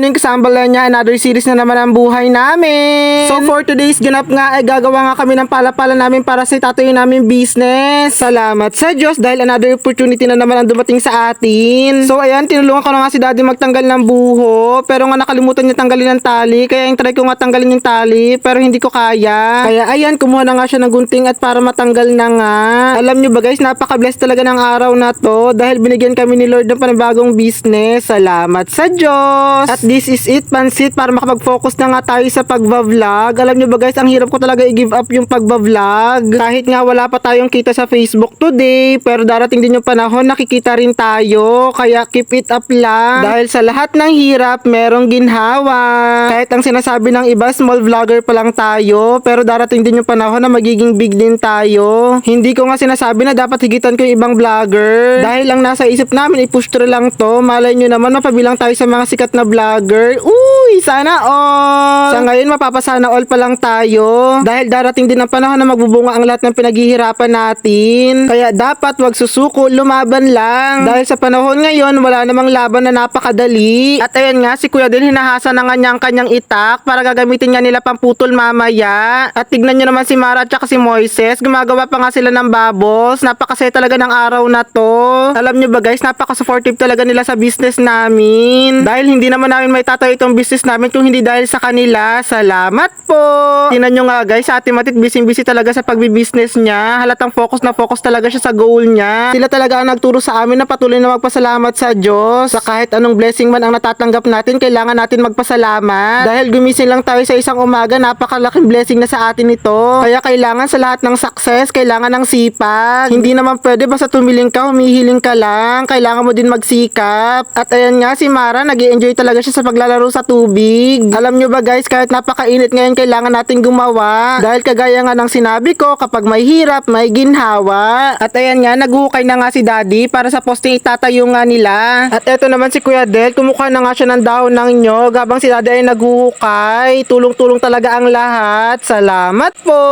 morning, Kasambalenya. Another series na naman ang buhay namin. So for today's ganap nga ay gagawa nga kami ng pala-pala namin para sa itatuloy namin business. Salamat sa Diyos dahil another opportunity na naman ang dumating sa atin. So ayan, tinulungan ko na nga si Daddy magtanggal ng buho. Pero nga nakalimutan niya tanggalin ng tali. Kaya yung try ko nga tanggalin yung tali pero hindi ko kaya. Kaya ayan, kumuha na nga siya ng gunting at para matanggal na nga. Alam nyo ba guys, napaka-bless talaga ng araw na to dahil binigyan kami ni Lord ng panibagong business. Salamat sa Diyos. At this is it, pansit, para makapag-focus na nga tayo sa pagba-vlog. Alam nyo ba guys, ang hirap ko talaga i-give up yung pagba-vlog. Kahit nga wala pa tayong kita sa Facebook today, pero darating din yung panahon nakikita rin tayo. Kaya keep it up lang. Dahil sa lahat ng hirap, merong ginhawa. Kahit ang sinasabi ng iba, small vlogger pa lang tayo, pero darating din yung panahon na magiging big din tayo. Hindi ko nga sinasabi na dapat higitan ko yung ibang vlogger. Dahil lang nasa isip namin, i-push through lang to. Malay nyo naman, mapabilang tayo sa mga sikat na vlogger. Uy, sana all! Sa ngayon, mapapasana all pa lang tayo. Dahil darating din ang panahon na magbubunga ang lahat ng pinaghihirapan natin. Kaya dapat wag susuko, lumaban lang. Dahil sa panahon ngayon, wala namang laban na napakadali. At ayan nga, si Kuya din hinahasa na nga niya ang kanyang itak para gagamitin niya nila pamputol mamaya. At tignan nyo naman si Mara at si Moises, gumagawa pa nga sila ng bubbles. Napakasaya talaga ng araw na to. Alam nyo ba guys, napaka-supportive talaga nila sa business namin. Dahil hindi naman namin may tatayo itong business namin kung hindi dahil sa kanila. Salamat po! Tingnan nyo nga guys, sa Ate Matit, busy-busy talaga sa pagbibusiness niya. Halatang focus na focus talaga siya sa goal niya. Sila talaga ang nagturo sa amin na patuloy na magpasalamat sa Diyos. Sa kahit anong blessing man ang natatanggap natin, kailangan natin magpasalamat. Dahil gumising lang tayo sa isang umaga, napakalaking blessing na sa atin ito. Kaya kailangan sa lahat ng success, kailangan ng sipag. Hindi naman pwede basta tumiling ka, humihiling ka lang. Kailangan mo din magsikap. At ayan nga, si Mara, nag-i-enjoy talaga siya sa paglalaro sa tubig. Alam nyo ba guys, kahit napakainit ngayon, kailangan natin gumawa. Dahil kagaya nga ng sinabi ko, kapag may hirap, may ginhawa. At ayan nga, naghukay na nga si Daddy para sa posting itatayo nga nila. At eto naman si Kuya Del, kumukuha na nga siya ng dahon ng nyog habang si Daddy ay naghuhukay. Tulong-tulong talaga ang lahat. Salamat po!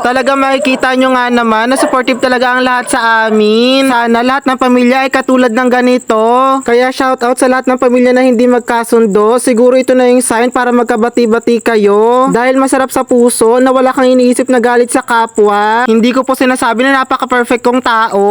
Talaga makikita nyo nga naman na supportive talaga ang lahat sa amin. Sana lahat ng pamilya ay katulad ng ganito. Kaya shoutout sa lahat ng pamilya na hindi magkasundo. Siguro ito na yung sign para magkabati-bati kayo. Dahil masarap sa puso na wala kang iniisip na galit sa kapwa. Hindi ko po sinasabi na napaka-perfect kong tao.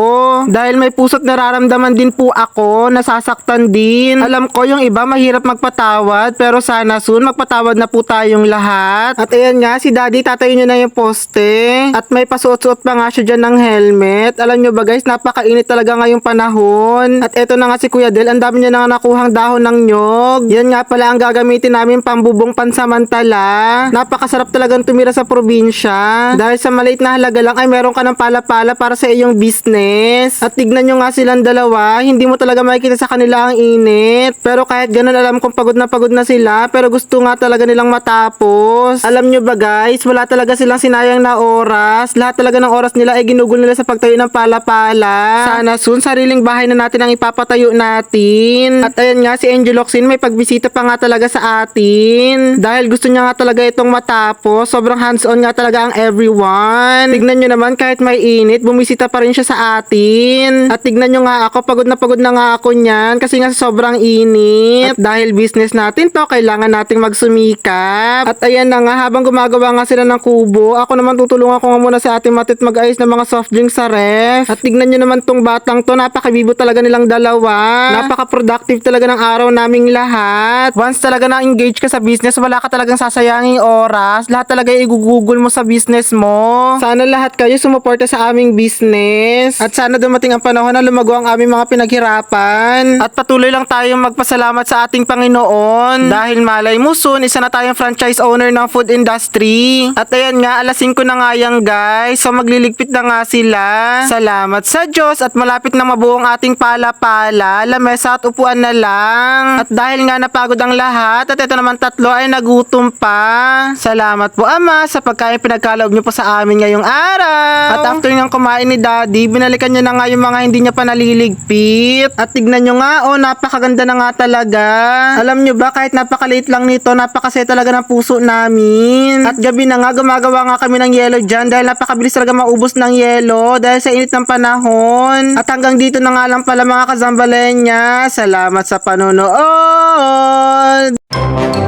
Dahil may puso't nararamdaman din po ako, nasasaktan din. Alam ko yung iba mahirap magpatawad, pero sana soon magpatawad na po tayong lahat. At ayan nga, si Daddy tatayo nyo na yung poste. At may pasuot-suot pa nga siya dyan ng helmet. Alam nyo ba guys, napakainit talaga ngayong panahon. At eto na nga si Kuya Del, ang dami niya na nakuhang dahon ng nyog. Yan nga pala ang gagamitin namin pambubong pansamantala. Napakasarap talagang tumira sa probinsya. Dahil sa maliit na halaga lang ay meron ka ng pala-pala para sa iyong business. At tignan nyo nga silang dalawa, hindi mo talaga makikita sa kanila ang init. Pero kahit ganun, alam kong pagod na sila. Pero gusto nga talaga nilang matapos. Alam nyo ba guys, wala talaga silang sinayang na oras. Lahat talaga ng oras nila ay ginugol nila sa pagtayo ng pala-pala. Sana soon, sariling bahay na natin ang ipapatayo natin. At ayan nga, si Angel Locsin may pagbisita pa nga talaga sa atin. Dahil gusto niya nga talaga itong matapos. Sobrang hands-on nga talaga ang everyone. Tignan nyo naman, kahit may init, bumisita pa rin siya sa atin. At tignan nyo nga ako, pagod na nga ako niyan kasi nga sa sobrang init. At dahil business natin to, kailangan nating magsumikap. At ayan na nga, habang gumagawa nga sila ng kubo, ako naman tutulungan ko nga muna sa Ate Matit mag-ayos ng mga soft drinks sa ref. At tignan nyo naman tong batang to, napakabibo talaga nilang dalawa. Napaka-productive talaga ng araw naming lahat. Once talaga na-engage ka sa business, wala ka talagang sasayanging oras. Lahat talaga i-google mo sa business mo. Sana lahat kayo sumuporta sa aming business. At sana dumating ang panahon na lumago ang aming mga pinaghirapan. At patuloy lang tayong magpasalamat sa ating Panginoon. Dahil malay mo soon, isa na tayong franchise owner ng food industry. At ayan nga, alas 5 na nga yan guys. So magliligpit na nga sila. Salamat sa Diyos at malapit na mabuo ang ating pala-pala. Lamesa at upuan na lang. At dahil nga napagod ang lahat at ito naman tatlo ay nagutom pa. Salamat po Ama sa pagkain pinagkaloob nyo po sa amin ngayong araw. At after nga kumain ni Daddy, binalikan niya na nga yung mga hindi niya pa naliligpit. At tignan nyo nga, oh, napakaganda na nga talaga. Alam nyo ba, kahit napakaliit lang nito, napakasaya talaga ng puso namin. At gabi na nga, gumagawa nga kami ng yelo dyan dahil napakabilis talaga maubos ng yelo dahil sa init ng panahon. At hanggang dito na nga lang pala mga Kazambalenya. Salamat sa panonood. susunod!